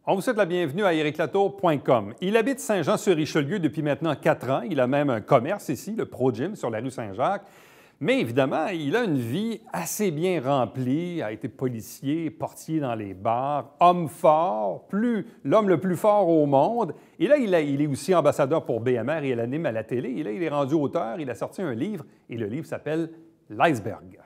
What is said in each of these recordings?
On vous souhaite la bienvenue à ericlatour.com. Il habite Saint-Jean-sur-Richelieu depuis maintenant 4 ans. Il a même un commerce ici, le Pro Gym, sur la rue Saint-Jacques. Mais évidemment, il a une vie assez bien remplie, a été policier, portier dans les bars, homme fort, l'homme le plus fort au monde. Et là, il est aussi ambassadeur pour BMR et il anime à la télé. Et là, il est rendu auteur, il a sorti un livre et le livre s'appelle « L'iceberg ».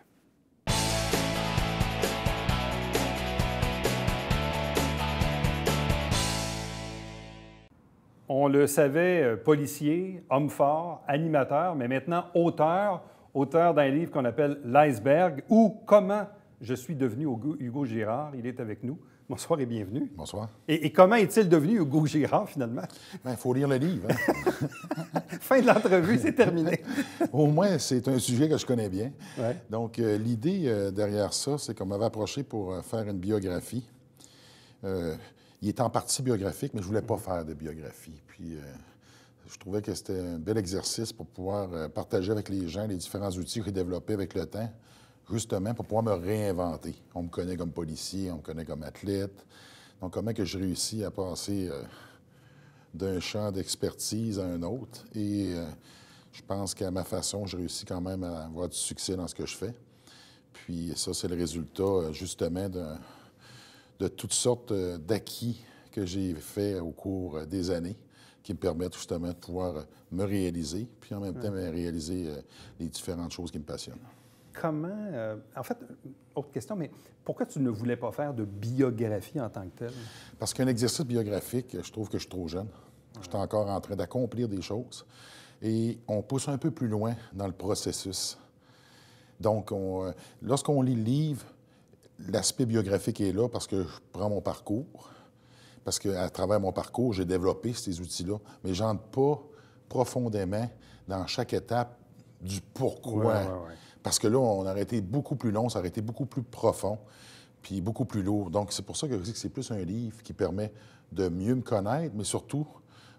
On le savait, policier, homme fort, animateur, mais maintenant auteur d'un livre qu'on appelle « L'iceberg » ou « Comment je suis devenu Hugo Girard ». Il est avec nous. Bonsoir et bienvenue. Bonsoir. Et comment est-il devenu Hugo Girard, finalement? Bien, il faut lire le livre. Hein? Fin de l'entrevue, c'est terminé. Au moins, c'est un sujet que je connais bien. Ouais. Donc, l'idée derrière ça, c'est qu'on m'avait approché pour faire une biographie. Il est en partie biographique, mais je ne voulais pas faire de biographie. Puis, je trouvais que c'était un bel exercice pour pouvoir partager avec les gens les différents outils que j'ai développés avec le temps, justement pour pouvoir me réinventer. On me connaît comme policier, on me connaît comme athlète. Donc, comment que j'ai réussi à passer d'un champ d'expertise à un autre. Et je pense qu'à ma façon, j'ai réussi quand même à avoir du succès dans ce que je fais. Puis ça, c'est le résultat, justement, de toutes sortes d'acquis que j'ai fait au cours des années qui me permettent justement de pouvoir me réaliser, puis en même temps réaliser les différentes choses qui me passionnent. Comment... en fait, autre question, mais pourquoi tu ne voulais pas faire de biographie en tant que telle? Parce qu'un exercice biographique, je trouve que je suis trop jeune. Je suis encore en train d'accomplir des choses et on pousse un peu plus loin dans le processus. Donc, lorsqu'on lit le livre, l'aspect biographique est là parce que je prends mon parcours, parce qu'à travers mon parcours, j'ai développé ces outils-là, mais je n'entre pas profondément dans chaque étape du pourquoi. Ouais. Parce que là, on aurait été beaucoup plus long, ça aurait été beaucoup plus profond, puis beaucoup plus lourd. Donc, c'est pour ça que je dis que c'est plus un livre qui permet de mieux me connaître, mais surtout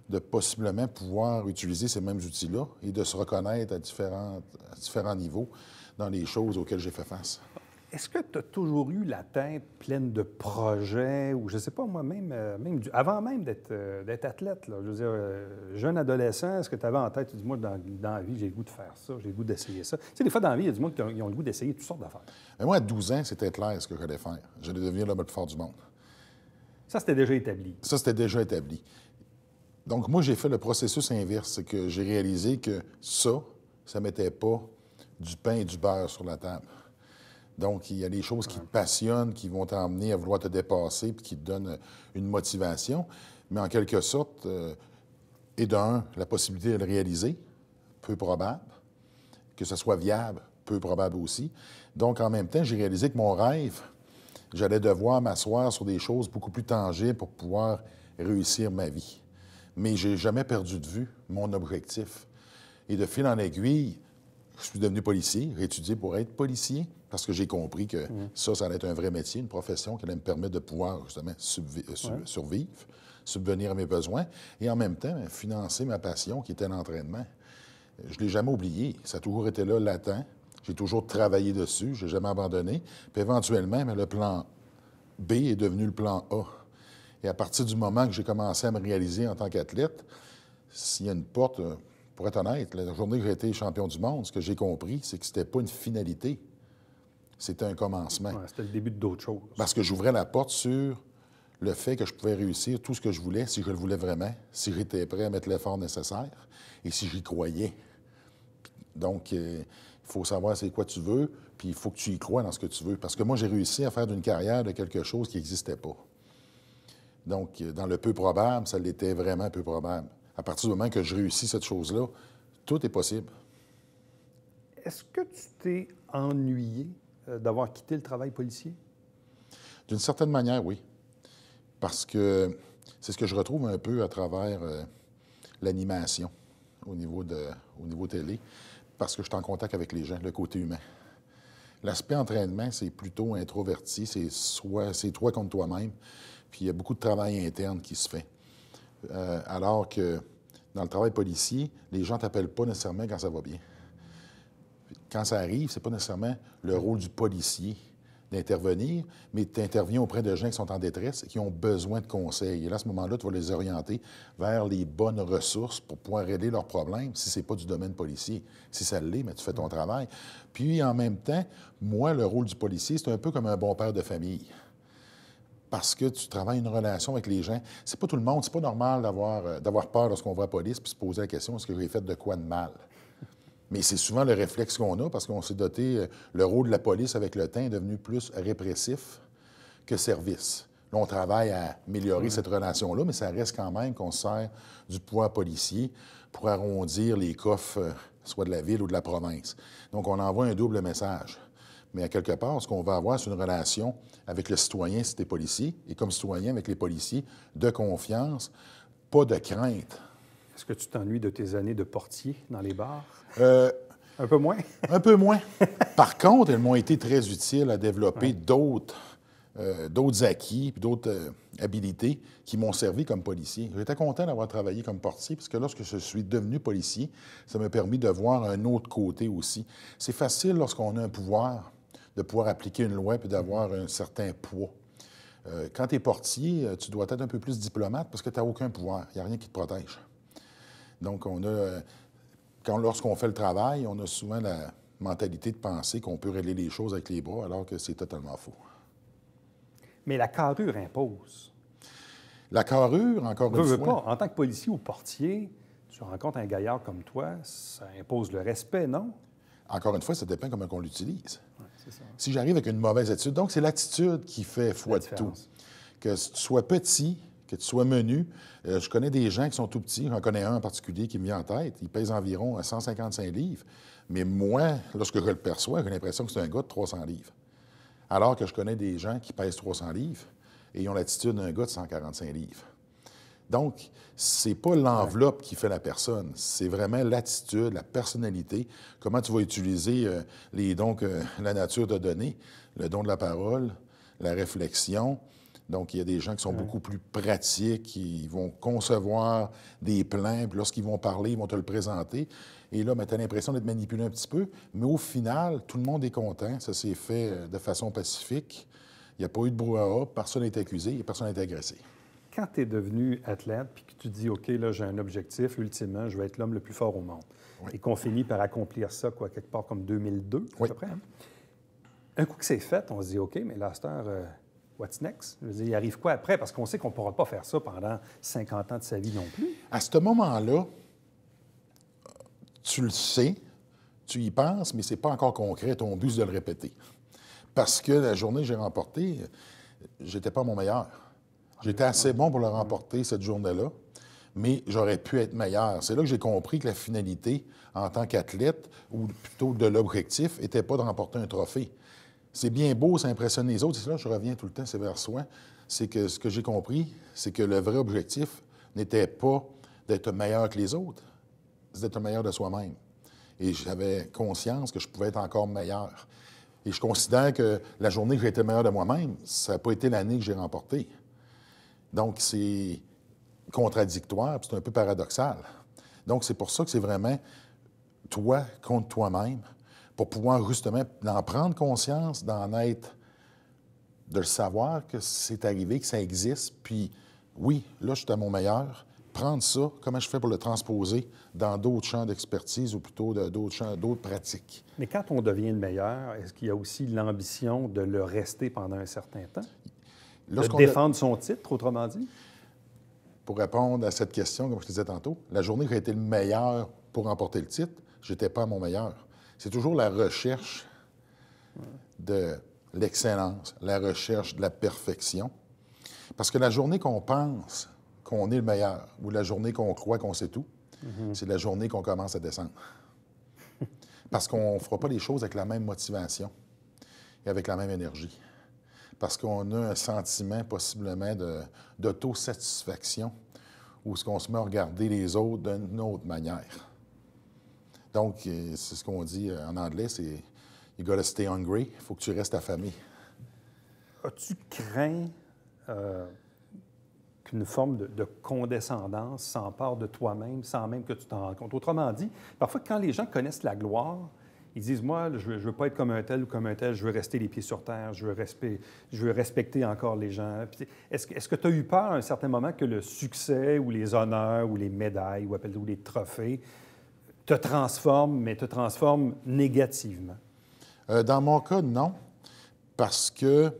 de possiblement pouvoir utiliser ces mêmes outils-là et de se reconnaître à différents niveaux dans les choses auxquelles j'ai fait face. Est-ce que tu as toujours eu la tête pleine de projets ou, je ne sais pas, moi, avant même d'être athlète, là, je veux dire, jeune adolescent, est-ce que tu avais en tête, tu dis, moi, dans la vie, j'ai le goût de faire ça, j'ai le goût d'essayer ça? Tu sais, des fois, dans la vie, il y a du monde qui ont le goût d'essayer toutes sortes d'affaires. Mais moi, à 12 ans, c'était clair ce que j'allais faire. J'allais devenir l'homme le plus fort du monde. Ça, c'était déjà établi. Ça, c'était déjà établi. Donc, moi, j'ai fait le processus inverse, c'est que j'ai réalisé que ça ne mettait pas du pain et du beurre sur la table. Donc, il y a des choses qui te passionnent, qui vont t'emmener à vouloir te dépasser, puis qui te donnent une motivation. Mais en quelque sorte, et d'un, la possibilité de le réaliser, peu probable. Que ce soit viable, peu probable aussi. Donc, en même temps, j'ai réalisé que mon rêve, j'allais devoir m'asseoir sur des choses beaucoup plus tangibles pour pouvoir réussir ma vie. Mais je n'ai jamais perdu de vue mon objectif. Et de fil en aiguille, je suis devenu policier, j'ai étudié pour être policier, parce que j'ai compris que ça allait être un vrai métier, une profession qui allait me permettre de pouvoir, justement, survivre, subvenir à mes besoins, et en même temps, financer ma passion, qui était l'entraînement. Je ne l'ai jamais oublié. Ça a toujours été là, latent. J'ai toujours travaillé dessus, je n'ai jamais abandonné. Puis éventuellement, le plan B est devenu le plan A. Et à partir du moment que j'ai commencé à me réaliser en tant qu'athlète, s'il y a une porte... Pour être honnête, la journée que j'ai été champion du monde, ce que j'ai compris, c'est que c'était pas une finalité. C'était un commencement. Ouais, c'était le début d'autres choses. Parce que j'ouvrais la porte sur le fait que je pouvais réussir tout ce que je voulais, si je le voulais vraiment, si j'étais prêt à mettre l'effort nécessaire et si j'y croyais. Donc, il faut savoir c'est quoi tu veux, puis il faut que tu y crois dans ce que tu veux. Parce que moi, j'ai réussi à faire d'une carrière de quelque chose qui n'existait pas. Donc, dans le peu probable, ça l'était vraiment peu probable. À partir du moment que je réussis cette chose-là, tout est possible. Est-ce que tu t'es ennuyé d'avoir quitté le travail policier? D'une certaine manière, oui. Parce que c'est ce que je retrouve un peu à travers l'animation au niveau télé, parce que je suis en contact avec les gens, le côté humain. L'aspect entraînement, c'est plutôt introverti, c'est toi contre toi-même, puis il y a beaucoup de travail interne qui se fait. Alors que dans le travail policier, les gens ne t'appellent pas nécessairement quand ça va bien. Quand ça arrive, c'est pas nécessairement le rôle du policier d'intervenir, mais tu interviens auprès de gens qui sont en détresse et qui ont besoin de conseils. Et là, à ce moment-là, tu vas les orienter vers les bonnes ressources pour pouvoir régler leurs problèmes si ce n'est pas du domaine policier. Si ça l'est, mais tu fais ton travail. Puis, en même temps, moi, le rôle du policier, c'est un peu comme un bon père de famille. Parce que tu travailles une relation avec les gens. C'est pas tout le monde, c'est pas normal d'avoir peur lorsqu'on va à la police puis se poser la question, est-ce que j'ai fait de quoi de mal? Mais c'est souvent le réflexe qu'on a parce qu'on s'est doté, le rôle de la police avec le temps est devenu plus répressif que service. Là, on travaille à améliorer cette relation-là, mais ça reste quand même qu'on se sert du pouvoir policier pour arrondir les coffres, soit de la ville ou de la province. Donc, on envoie un double message. Mais à quelque part, ce qu'on va avoir, c'est une relation avec le citoyen si tu es policier, et comme citoyen avec les policiers, de confiance, pas de crainte. Est-ce que tu t'ennuies de tes années de portier dans les bars? Euh, Un peu moins? Un peu moins. Par contre, elles m'ont été très utiles à développer d'autres acquis, puis d'autres habilités qui m'ont servi comme policier. J'étais content d'avoir travaillé comme portier, parce que lorsque je suis devenu policier, ça m'a permis de voir un autre côté aussi. C'est facile, lorsqu'on a un pouvoir, de pouvoir appliquer une loi puis d'avoir un certain poids. Quand tu es portier, tu dois être un peu plus diplomate parce que tu n'as aucun pouvoir. Il n'y a rien qui te protège. Donc, lorsqu'on fait le travail, on a souvent la mentalité de penser qu'on peut régler les choses avec les bras, alors que c'est totalement faux. Mais la carrure impose. La carrure, encore une fois... Pas. En tant que policier ou portier, tu rencontres un gaillard comme toi, ça impose le respect, non? Encore une fois, ça dépend comment on l'utilise. Ouais, c'est ça. Si j'arrive avec une mauvaise attitude, donc c'est l'attitude qui fait foi de tout. Que tu sois petit, que tu sois menu. Je connais des gens qui sont tout petits. J'en connais un en particulier qui me vient en tête. Il pèse environ 155 livres. Mais moi, lorsque je le perçois, j'ai l'impression que c'est un gars de 300 livres. Alors que je connais des gens qui pèsent 300 livres et ils ont l'attitude d'un gars de 145 livres. Donc, c'est pas l'enveloppe qui fait la personne, c'est vraiment l'attitude, la personnalité, comment tu vas utiliser les dons que la nature t'a donnés, le don de la parole, la réflexion. Donc, il y a des gens qui sont beaucoup plus pratiques, ils vont concevoir des plans, puis lorsqu'ils vont parler, ils vont te le présenter. Et là, tu as l'impression d'être manipulé un petit peu, mais au final, tout le monde est content. Ça s'est fait de façon pacifique. Il n'y a pas eu de brouhaha, personne n'a été accusé et personne n'a été agressé. Quand tu es devenu athlète puis que tu dis, OK, là, j'ai un objectif, ultimement, je vais être l'homme le plus fort au monde, et qu'on finit par accomplir ça, quoi, quelque part comme 2002, à peu près. Hein? Un coup que c'est fait, on se dit, OK, mais là, what's next? Je veux dire, il arrive quoi après? Parce qu'on sait qu'on ne pourra pas faire ça pendant 50 ans de sa vie non plus. À ce moment-là, tu le sais, tu y penses, mais ce n'est pas encore concret. Ton but, c'est de le répéter. Parce que la journée que j'ai remportée, j'étais pas mon meilleur. J'étais assez bon pour le remporter cette journée-là, mais j'aurais pu être meilleur. C'est là que j'ai compris que la finalité, en tant qu'athlète, ou plutôt de l'objectif, n'était pas de remporter un trophée. C'est bien beau, ça impressionne les autres. C'est là que je reviens tout le temps, c'est vers soi. C'est que ce que j'ai compris, c'est que le vrai objectif n'était pas d'être meilleur que les autres, c'est d'être meilleur de soi-même. Et j'avais conscience que je pouvais être encore meilleur. Et je considère que la journée que j'ai été meilleur de moi-même, ça n'a pas été l'année que j'ai remporté. Donc, c'est contradictoire, puis c'est un peu paradoxal. Donc, c'est pour ça que c'est vraiment toi contre toi-même, pour pouvoir justement en prendre conscience, de le savoir que c'est arrivé, que ça existe, puis oui, là, je suis à mon meilleur. Prendre ça, comment je fais pour le transposer dans d'autres champs d'expertise ou plutôt d'autres pratiques. Mais quand on devient le meilleur, est-ce qu'il y a aussi l'ambition de le rester pendant un certain temps? De défendre son titre, autrement dit? Pour répondre à cette question, comme je te disais tantôt, la journée où j'ai été le meilleur pour remporter le titre, je n'étais pas à mon meilleur. C'est toujours la recherche de l'excellence, la recherche de la perfection. Parce que la journée qu'on pense qu'on est le meilleur ou la journée qu'on croit qu'on sait tout, c'est la journée qu'on commence à descendre. Parce qu'on ne fera pas les choses avec la même motivation et avec la même énergie. Parce qu'on a un sentiment possiblement d'autosatisfaction où ce qu'on se met à regarder les autres d'une autre manière. Donc, c'est ce qu'on dit en anglais, c'est « you gotta stay hungry », il faut que tu restes affamé. As-tu craint qu'une forme de condescendance s'empare de toi-même sans même que tu t'en rendes compte? Autrement dit, parfois, quand les gens connaissent la gloire, ils disent, moi, je veux pas être comme un tel ou comme un tel, je veux rester les pieds sur terre, je veux respecter encore les gens. Est-ce que tu as eu peur à un certain moment que le succès ou les honneurs ou les médailles ou les trophées te transforment, mais te transforment négativement? Dans mon cas, non, parce que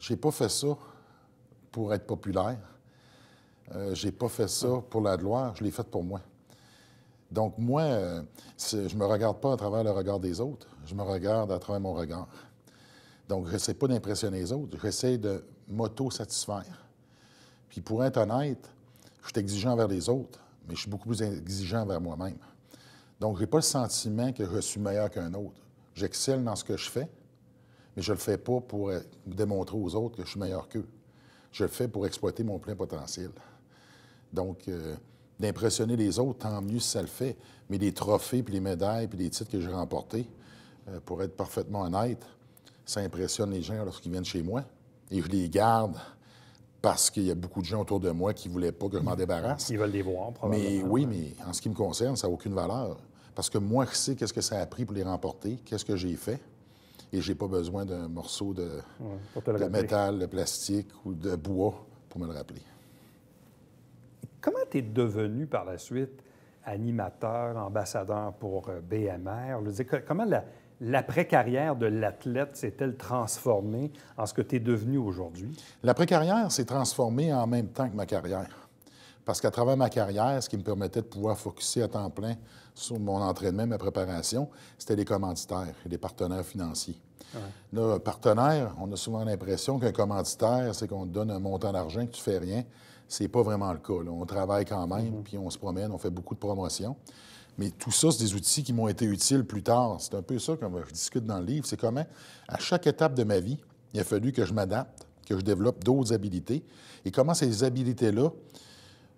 j'ai pas fait ça pour être populaire. J'ai pas fait ça pour la gloire, je l'ai fait pour moi. Donc, moi, je me regarde pas à travers le regard des autres, je me regarde à travers mon regard. Donc, je n'essaie pas d'impressionner les autres, j'essaie de m'auto-satisfaire. Puis, pour être honnête, je suis exigeant envers les autres, mais je suis beaucoup plus exigeant envers moi-même. Donc, je n'ai pas le sentiment que je suis meilleur qu'un autre. J'excelle dans ce que je fais, mais je ne le fais pas pour démontrer aux autres que je suis meilleur qu'eux. Je le fais pour exploiter mon plein potentiel. Donc, d'impressionner les autres, tant mieux si ça le fait. Mais les trophées, puis les médailles, puis les titres que j'ai remportés, pour être parfaitement honnête, ça impressionne les gens lorsqu'ils viennent chez moi. Et je les garde parce qu'il y a beaucoup de gens autour de moi qui ne voulaient pas que je m'en débarrasse. Ils veulent les voir, probablement. Mais oui, mais en ce qui me concerne, ça n'a aucune valeur. Parce que moi, je sais qu'est-ce que ça a pris pour les remporter, qu'est-ce que j'ai fait. Et je n'ai pas besoin d'un morceau de métal, de plastique ou de bois pour me le rappeler. Comment tu es devenu par la suite animateur, ambassadeur pour BMR? Je veux dire, comment l'après-carrière de l'athlète s'est-elle transformée en ce que tu es devenu aujourd'hui? L'après-carrière s'est transformée en même temps que ma carrière. Parce qu'à travers ma carrière, ce qui me permettait de pouvoir focusser à temps plein sur mon entraînement, ma préparation, c'était les commanditaires et les partenaires financiers. Ouais. Là, partenaire, on a souvent l'impression qu'un commanditaire, c'est qu'on te donne un montant d'argent que tu fais rien. C'est pas vraiment le cas, là. On travaille quand même, puis on se promène, on fait beaucoup de promotions. Mais tout ça, c'est des outils qui m'ont été utiles plus tard. C'est un peu ça, comme je discute dans le livre, c'est comment, à chaque étape de ma vie, il a fallu que je m'adapte, que je développe d'autres habiletés. Et comment ces habiletés-là,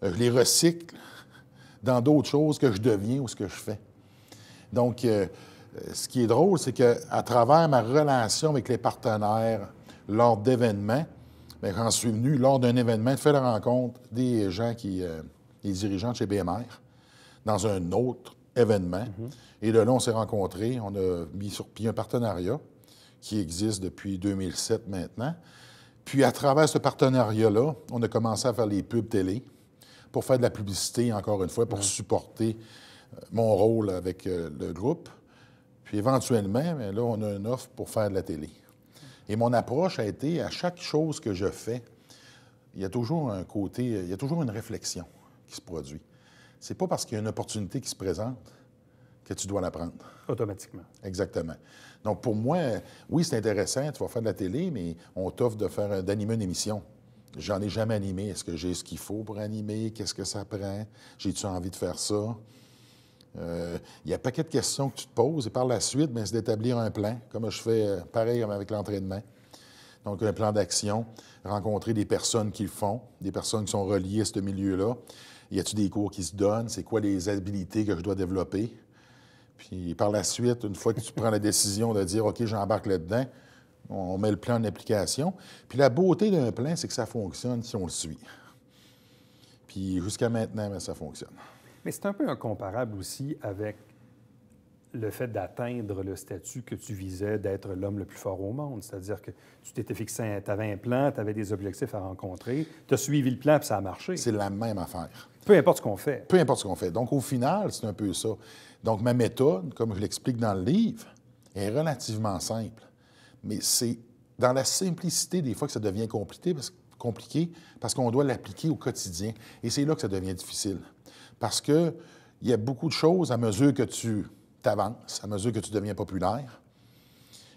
je les recycle dans d'autres choses que je deviens ou ce que je fais. Donc, ce qui est drôle, c'est qu'à travers ma relation avec les partenaires lors d'événements, bien, j'en suis venu lors d'un événement de faire la rencontre des gens les dirigeants de chez BMR dans un autre événement. Et de là, on s'est rencontrés, on a mis sur pied un partenariat qui existe depuis 2007 maintenant. Puis, à travers ce partenariat-là, on a commencé à faire les pubs télé pour faire de la publicité, encore une fois, pour supporter mon rôle avec le groupe. Puis éventuellement, bien, là, on a une offre pour faire de la télé. Et mon approche a été, à chaque chose que je fais, il y a toujours un côté, il y a toujours une réflexion qui se produit. C'est pas parce qu'il y a une opportunité qui se présente que tu dois la prendre. Automatiquement. Exactement. Donc, pour moi, oui, c'est intéressant, tu vas faire de la télé, mais on t'offre d'animer une émission. J'en ai jamais animé. Est-ce que j'ai ce qu'il faut pour animer? Qu'est-ce que ça prend? J'ai-tu envie de faire ça? Il y a un paquet de questions que tu te poses et par la suite, bien, c'est d'établir un plan, comme je fais pareil avec l'entraînement. Donc, un plan d'action, rencontrer des personnes qui le font, des personnes qui sont reliées à ce milieu-là. Y a-t-il des cours qui se donnent? C'est quoi les habilités que je dois développer? Puis par la suite, une fois que tu prends la décision de dire « OK, j'embarque là-dedans », on met le plan en application. Puis la beauté d'un plan, c'est que ça fonctionne si on le suit. Puis jusqu'à maintenant, bien, ça fonctionne. Mais c'est un peu incomparable aussi avec le fait d'atteindre le statut que tu visais d'être l'homme le plus fort au monde. C'est-à-dire que tu t'étais fixé, tu avais un plan, tu avais des objectifs à rencontrer, tu as suivi le plan puis ça a marché. C'est la même affaire. Peu importe ce qu'on fait. Peu importe ce qu'on fait. Donc au final, c'est un peu ça. Donc ma méthode, comme je l'explique dans le livre, est relativement simple. Mais c'est dans la simplicité, des fois, que ça devient compliqué parce qu'on doit l'appliquer au quotidien. Et c'est là que ça devient difficile. Parce qu'il y a beaucoup de choses, à mesure que tu t'avances, à mesure que tu deviens populaire,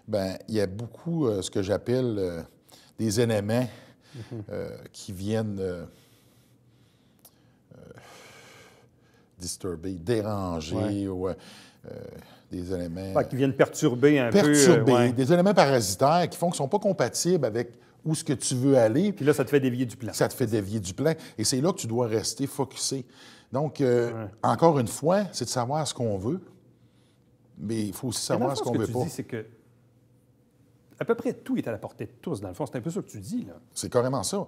bien, il y a beaucoup, ce que j'appelle des éléments qui viennent disturber, déranger, ou des éléments... Qui viennent perturber un peu. Des éléments parasitaires qui font qu'ils ne sont pas compatibles avec où ce que tu veux aller. Puis là, ça te fait dévier du plan. Ça te fait dévier du plan. Et c'est là que tu dois rester focusé. Donc, encore une fois, c'est de savoir ce qu'on veut, mais il faut aussi savoir ce qu'on veut pas. Ce que tu dis, c'est que à peu près tout est à la portée de tous, dans le fond. C'est un peu ça que tu dis, là. C'est carrément ça.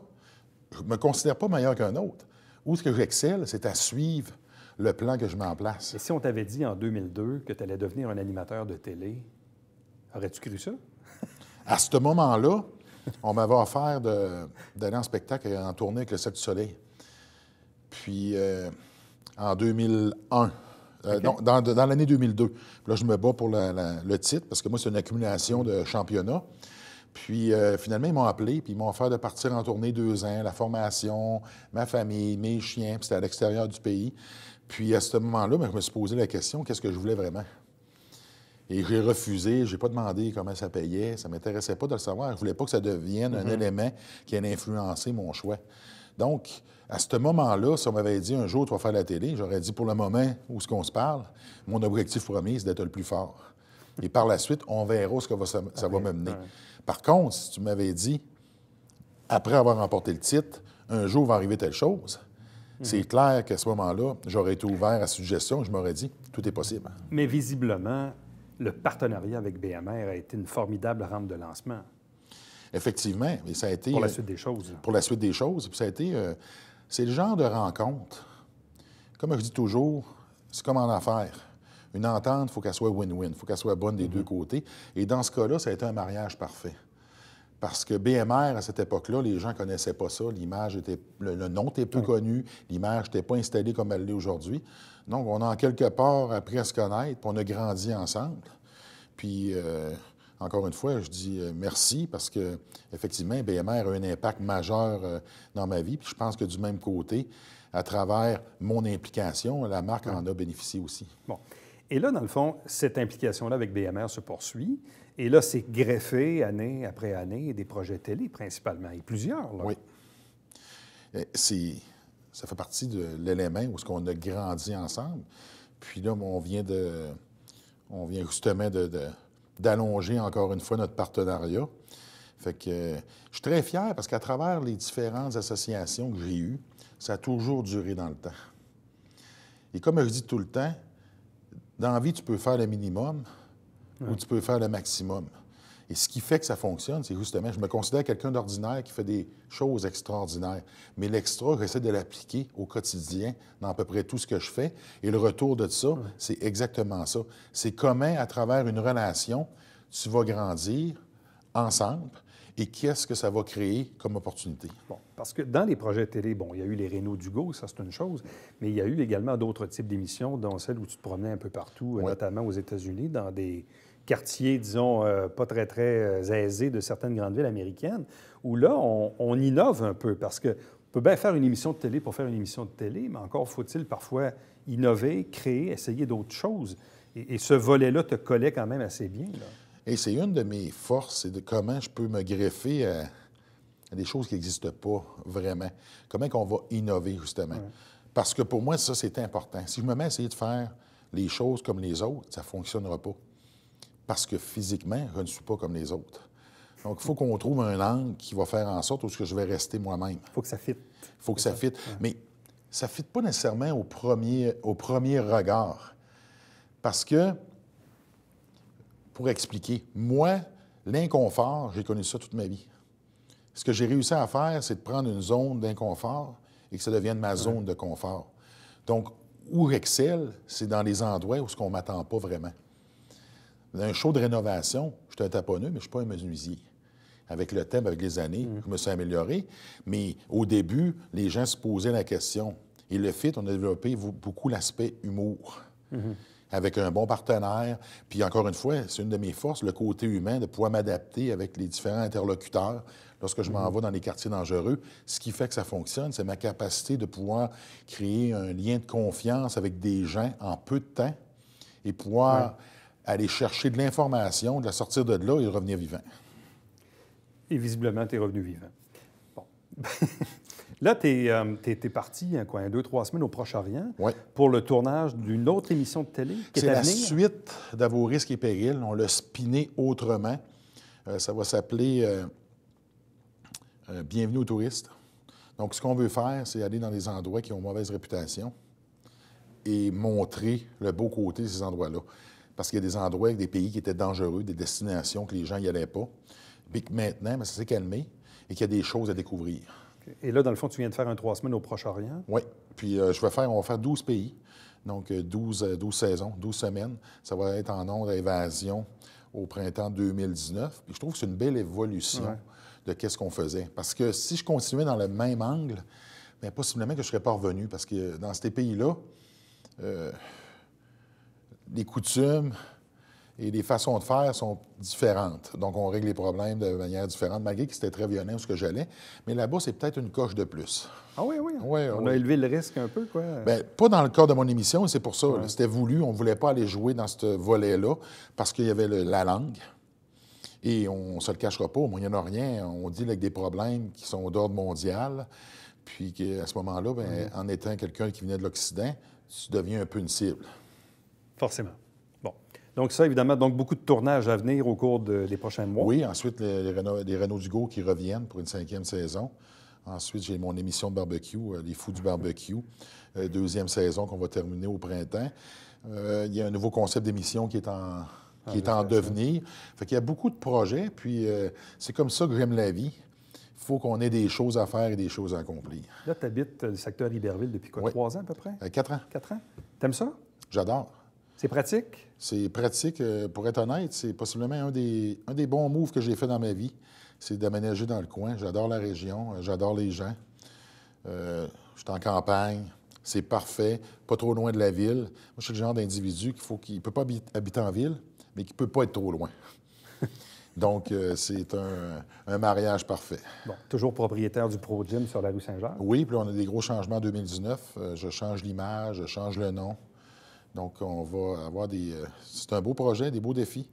Je ne me considère pas meilleur qu'un autre. Où ce que j'excelle, c'est à suivre le plan que je mets en place. Et si on t'avait dit en 2002 que tu allais devenir un animateur de télé, aurais-tu cru ça? À ce moment-là, on m'avait offert d'aller en spectacle et en tournée avec le Cirque du Soleil. Puis, en 2001, non, dans l'année 2002, là, je me bats pour le titre, parce que moi, c'est une accumulation de championnats. Puis, finalement, ils m'ont appelé, puis ils m'ont offert de partir en tournée 2 ans, la formation, ma famille, mes chiens, puis c'était à l'extérieur du pays. Puis, à ce moment-là, je me suis posé la question, qu'est-ce que je voulais vraiment? Et j'ai refusé, je n'ai pas demandé comment ça payait, ça ne m'intéressait pas de le savoir. Je ne voulais pas que ça devienne un élément qui allait influencer mon choix. Donc, à ce moment-là, si on m'avait dit un jour, tu vas faire la télé, j'aurais dit pour le moment où ce qu'on se parle, mon objectif premier, c'est d'être le plus fort. Et par la suite, on verra où ça va me mener. Par contre, si tu m'avais dit, après avoir remporté le titre, un jour va arriver telle chose, c'est clair qu'à ce moment-là, j'aurais été ouvert à la suggestion, je m'aurais dit, tout est possible. Mais visiblement, le partenariat avec BMR a été une formidable rampe de lancement. Effectivement, mais ça a été... Pour la suite des choses. Pour la suite des choses. Puis ça a été... c'est le genre de rencontre. Comme je dis toujours, c'est comme en affaires. Une entente, il faut qu'elle soit win-win, il faut qu'elle soit bonne des deux côtés. Et dans ce cas-là, ça a été un mariage parfait. Parce que BMR, à cette époque-là, les gens ne connaissaient pas ça. L'image était... Le nom était peu connu. L'image n'était pas installée comme elle l'est aujourd'hui. Donc, on a en quelque part appris à se connaître, puis on a grandi ensemble. Puis, encore une fois, je dis merci parce que effectivement, BMR a eu un impact majeur dans ma vie. Puis je pense que du même côté, à travers mon implication, la marque en a bénéficié aussi. Bon. Et là, dans le fond, cette implication-là avec BMR se poursuit. Et là, c'est greffé année après année des projets télé principalement, et plusieurs. Là. Oui. Ça fait partie de l'élément où on a grandi ensemble. Puis là, on vient justement d'allonger encore une fois notre partenariat. Fait que je suis très fier parce qu'à travers les différentes associations que j'ai eues, ça a toujours duré dans le temps. Et comme je dis tout le temps, dans la vie, tu peux faire le minimum ou tu peux faire le maximum. Et ce qui fait que ça fonctionne, c'est justement, je me considère quelqu'un d'ordinaire qui fait des choses extraordinaires. Mais l'extra, j'essaie de l'appliquer au quotidien dans à peu près tout ce que je fais. Et le retour de ça, c'est exactement ça. C'est comment, à travers une relation, tu vas grandir ensemble et qu'est-ce que ça va créer comme opportunité. Bon, parce que dans les projets télé, bon, il y a eu les Rénaux d'Hugo, ça c'est une chose, mais il y a eu également d'autres types d'émissions, dont celle où tu te promenais un peu partout, notamment aux États-Unis, dans des quartiers, disons, pas très, très aisés de certaines grandes villes américaines, où là, on innove un peu, parce qu'on peut bien faire une émission de télé pour faire une émission de télé, mais encore faut-il parfois innover, créer, essayer d'autres choses. Et ce volet-là te collait quand même assez bien, là. Et c'est une de mes forces, c'est de comment je peux me greffer à des choses qui n'existent pas vraiment. Comment on va innover, justement. Parce que pour moi, ça, c'est important. Si je me mets à essayer de faire les choses comme les autres, ça ne fonctionnera pas. Parce que physiquement, je ne suis pas comme les autres. Donc, il faut qu'on trouve un angle qui va faire en sorte que je vais rester moi-même. Il faut que ça fitte. Il faut que ça fitte. Mais ça ne fitte pas nécessairement au premier regard. Parce que, pour expliquer, moi, l'inconfort, j'ai connu ça toute ma vie. Ce que j'ai réussi à faire, c'est de prendre une zone d'inconfort et que ça devienne ma zone de confort. Donc, où j'excelle, c'est dans les endroits où on ne m'attend pas vraiment. Dans un show de rénovation, je suis un taponneux, mais je ne suis pas un menuisier. Avec le temps, avec les années, je me suis amélioré. Mais au début, les gens se posaient la question. Et le FIT, on a développé beaucoup l'aspect humour. Avec un bon partenaire. Puis encore une fois, c'est une de mes forces, le côté humain, de pouvoir m'adapter avec les différents interlocuteurs lorsque je m'en vais dans les quartiers dangereux. Ce qui fait que ça fonctionne, c'est ma capacité de pouvoir créer un lien de confiance avec des gens en peu de temps et pouvoir aller chercher de l'information, de la sortir de là et revenir vivant. Et visiblement, tu es revenu vivant. Bon. Là, tu es parti, quoi, 2-3 semaines au Proche-Orient pour le tournage d'une autre émission de télé qui est à venir. C'est la suite d'À vos risques et périls. On l'a spiné autrement. Ça va s'appeler Bienvenue aux touristes. Donc, ce qu'on veut faire, c'est aller dans des endroits qui ont mauvaise réputation et montrer le beau côté de ces endroits-là. Parce qu'il y a des endroits avec des pays qui étaient dangereux, des destinations que les gens n'y allaient pas. Puis que maintenant, ça s'est calmé et qu'il y a des choses à découvrir. Et là, dans le fond, tu viens de faire un 3 semaines au Proche-Orient? Oui. Puis on va faire 12 pays. Donc, 12 saisons, 12 semaines. Ça va être en ondes à Évasion au printemps 2019. Puis je trouve que c'est une belle évolution de qu'est-ce qu'on faisait. Parce que si je continuais dans le même angle, bien, possiblement que je ne serais pas revenu. Parce que dans ces pays-là, les coutumes et les façons de faire sont différentes. Donc, on règle les problèmes de manière différente, malgré que c'était très violent où ce que j'allais. Mais là-bas, c'est peut-être une coche de plus. Ah oui, oui. Ouais, on a élevé le risque un peu, quoi. Bien, pas dans le cadre de mon émission, c'est pour ça. Là, c'était voulu. On ne voulait pas aller jouer dans ce volet-là parce qu'il y avait la langue. Et on ne se le cachera pas, au Moyen-Orient, on deal avec des problèmes qui sont d'ordre mondial. Puis qu'à ce moment-là, bien, en étant quelqu'un qui venait de l'Occident, tu deviens un peu une cible. Forcément. Bon. Donc ça, évidemment, donc beaucoup de tournages à venir au cours des prochains mois. Oui, ensuite, les Renaud Dugo qui reviennent pour une 5e saison. Ensuite, j'ai mon émission de barbecue, Les Fous du barbecue, 2e saison qu'on va terminer au printemps. Il y a un nouveau concept d'émission qui est en devenir. Fait qu'il y a beaucoup de projets, puis c'est comme ça que j'aime la vie. Il faut qu'on ait des choses à faire et des choses à accomplir. Là, tu habites le secteur Iberville depuis quoi, 3 ans à peu près? 4 ans. 4 ans? T'aimes ça? J'adore. C'est pratique? C'est pratique. Pour être honnête, c'est possiblement un des bons moves que j'ai fait dans ma vie. C'est d'aménager dans le coin. J'adore la région, j'adore les gens. Je suis en campagne, c'est parfait, pas trop loin de la ville. Moi, je suis le genre d'individu qu'il ne peut pas habiter en ville, mais qui ne peut pas être trop loin. Donc, c'est un mariage parfait. Bon, toujours propriétaire du Pro Gym sur la rue Saint-Jacques? Oui, puis là, on a des gros changements en 2019. Je change l'image, je change le nom. Donc, on va avoir c'est un beau projet, des beaux défis.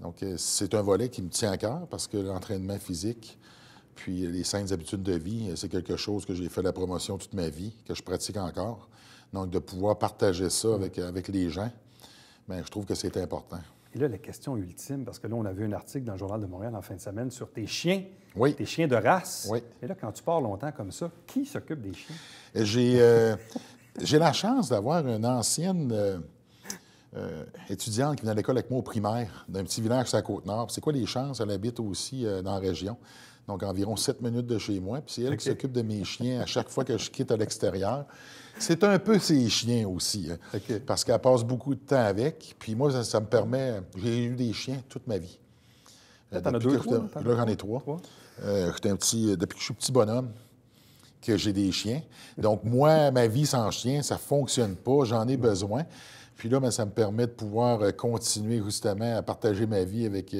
Donc, c'est un volet qui me tient à cœur parce que l'entraînement physique, puis les saines habitudes de vie, c'est quelque chose que j'ai fait la promotion toute ma vie, que je pratique encore. Donc, de pouvoir partager ça avec les gens, bien, je trouve que c'est important. Et là, la question ultime, parce que là, on a vu un article dans le Journal de Montréal en fin de semaine sur tes chiens, tes chiens de race. Oui. Et là, quand tu pars longtemps comme ça, qui s'occupe des chiens? J'ai la chance d'avoir une ancienne étudiante qui venait à l'école avec moi au primaire, d'un petit village sur la Côte-Nord. C'est quoi les chances? Elle habite aussi dans la région, donc environ 7 minutes de chez moi. Puis c'est elle qui s'occupe de mes chiens à chaque fois que je quitte à l'extérieur. C'est un peu ses chiens aussi, hein, parce qu'elle passe beaucoup de temps avec. Puis moi, ça me permet... J'ai eu des chiens toute ma vie. T'en as 2, 3? Là, j'en ai 3. Depuis que je suis petit bonhomme, que j'ai des chiens. Donc, moi, ma vie sans chien, ça ne fonctionne pas. J'en ai besoin. Puis là, bien, ça me permet de pouvoir continuer justement à partager ma vie avec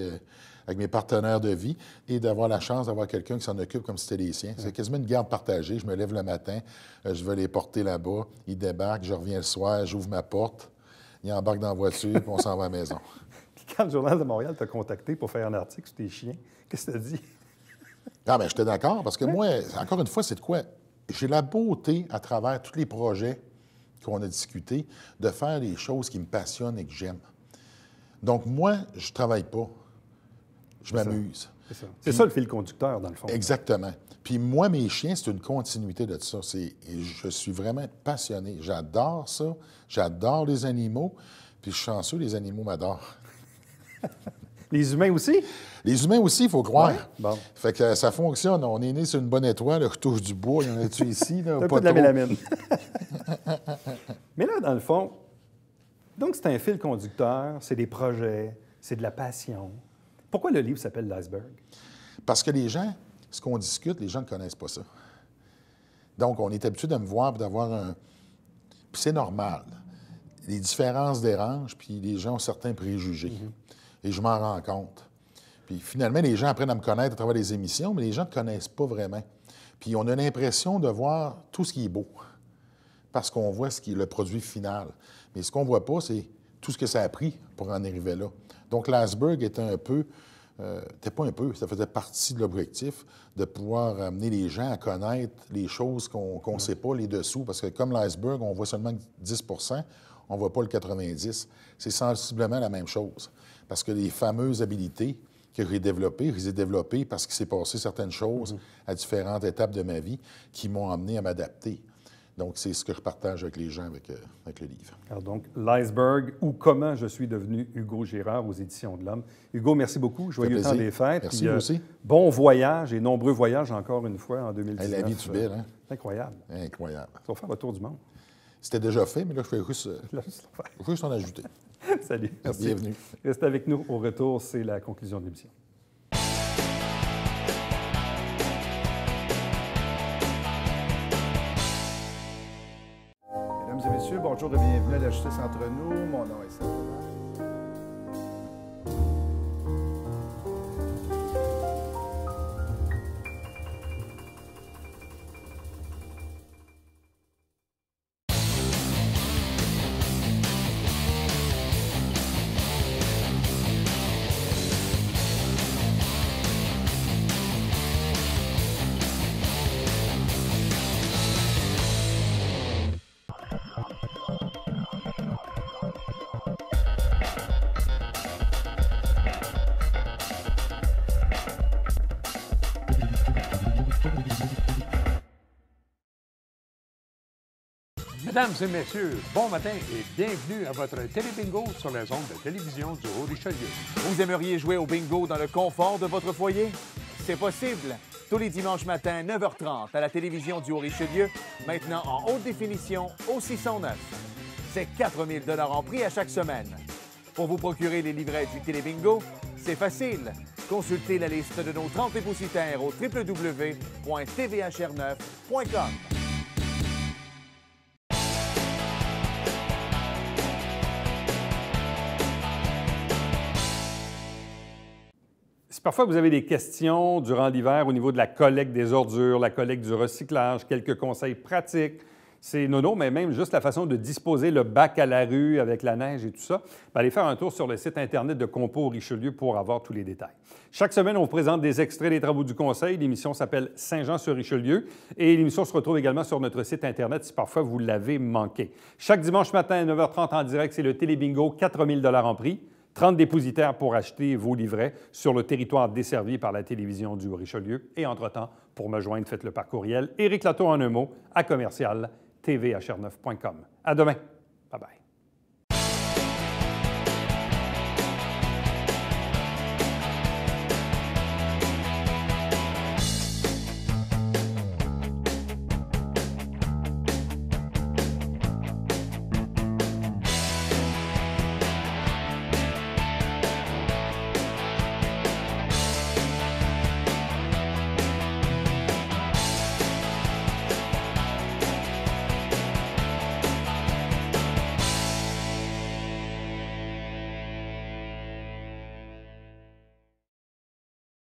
mes partenaires de vie et d'avoir la chance d'avoir quelqu'un qui s'en occupe comme si c'était les siens. C'est quasiment une garde partagée. Je me lève le matin, je vais les porter là-bas, ils débarquent, je reviens le soir, j'ouvre ma porte, ils embarquent dans la voiture, puis on s'en va à la maison. Quand le Journal de Montréal t'a contacté pour faire un article sur tes chiens, qu'est-ce que tu as dit? Ah, bien, j'étais d'accord, parce que moi, encore une fois, c'est de quoi? J'ai la beauté, à travers tous les projets qu'on a discutés, de faire des choses qui me passionnent et que j'aime. Donc, moi, je travaille pas. Je m'amuse. C'est ça le fil conducteur, dans le fond. Exactement. Puis moi, mes chiens, c'est une continuité de ça. Je suis vraiment passionné. J'adore ça. J'adore les animaux. Puis je suis chanceux, les animaux m'adorent. Les humains aussi? Les humains aussi, il faut croire. Ouais. Bon. Fait que ça fonctionne. On est né sur une bonne étoile, je touche du bois. Il y en a-tu ici? Là, un pas peu de la trop. mélamine. Mais là, dans le fond, donc c'est un fil conducteur, c'est des projets, c'est de la passion. Pourquoi le livre s'appelle L'Iceberg? Parce que les gens, ce qu'on discute, les gens ne connaissent pas ça. Donc, on est habitué de me voir et d'avoir un... Puis c'est normal. Les différences dérangent, puis les gens ont certains préjugés. Et je m'en rends compte. Puis finalement, les gens apprennent à me connaître à travers les émissions, mais les gens ne connaissent pas vraiment. Puis on a l'impression de voir tout ce qui est beau, parce qu'on voit ce qui est le produit final. Mais ce qu'on ne voit pas, c'est tout ce que ça a pris pour en arriver là. Donc l'iceberg était un peu... c'était pas un peu, ça faisait partie de l'objectif de pouvoir amener les gens à connaître les choses qu'on ne sait pas, les dessous. Parce que comme l'iceberg, on voit seulement 10 on ne voit pas le 90 c'est sensiblement la même chose. Parce que les fameuses habiletés que j'ai développées, je les ai développées parce qu'il s'est passé certaines choses à différentes étapes de ma vie qui m'ont amené à m'adapter. Donc, c'est ce que je partage avec les gens avec le livre. Alors donc, L'Iceberg ou Comment je suis devenu Hugo Girard aux Éditions de l'Homme. Hugo, merci beaucoup. Joyeux temps des fêtes. Merci, vous aussi. Bon voyage et nombreux voyages encore une fois en 2019. Hey, la vie est belle, hein? Incroyable. Incroyable. Ça va faire le tour du monde. C'était déjà fait, mais là, je fais juste en ajouter. Salut. Merci. Bienvenue. Restez avec nous. Au retour, c'est la conclusion de l'émission. Mesdames et messieurs, bonjour et bienvenue à la Justice entre nous. Mon nom est Serge. Mesdames et messieurs, bon matin et bienvenue à votre télébingo sur les ondes de télévision du Haut-Richelieu. Vous aimeriez jouer au bingo dans le confort de votre foyer? C'est possible. Tous les dimanches matins, 9h30, à la télévision du Haut-Richelieu, maintenant en haute définition au 609. C'est 4 000 $ en prix à chaque semaine. Pour vous procurer les livrets du télébingo, c'est facile. Consultez la liste de nos 30 dépositaires au www.tvhr9.com. Si parfois vous avez des questions durant l'hiver au niveau de la collecte des ordures, la collecte du recyclage, quelques conseils pratiques, c'est nono, mais même juste la façon de disposer le bac à la rue avec la neige et tout ça, allez faire un tour sur le site Internet de Compost Richelieu pour avoir tous les détails. Chaque semaine, on vous présente des extraits des travaux du Conseil. L'émission s'appelle Saint-Jean-sur-Richelieu et l'émission se retrouve également sur notre site Internet si parfois vous l'avez manqué. Chaque dimanche matin à 9h30 en direct, c'est le Télébingo, 4 000 $ en prix. 30 dépositaires pour acheter vos livrets sur le territoire desservi par la télévision du Richelieu. Et entre-temps, pour me joindre, faites-le par courriel. Éric Latour en un mot à commercial tvhr9.com. À demain.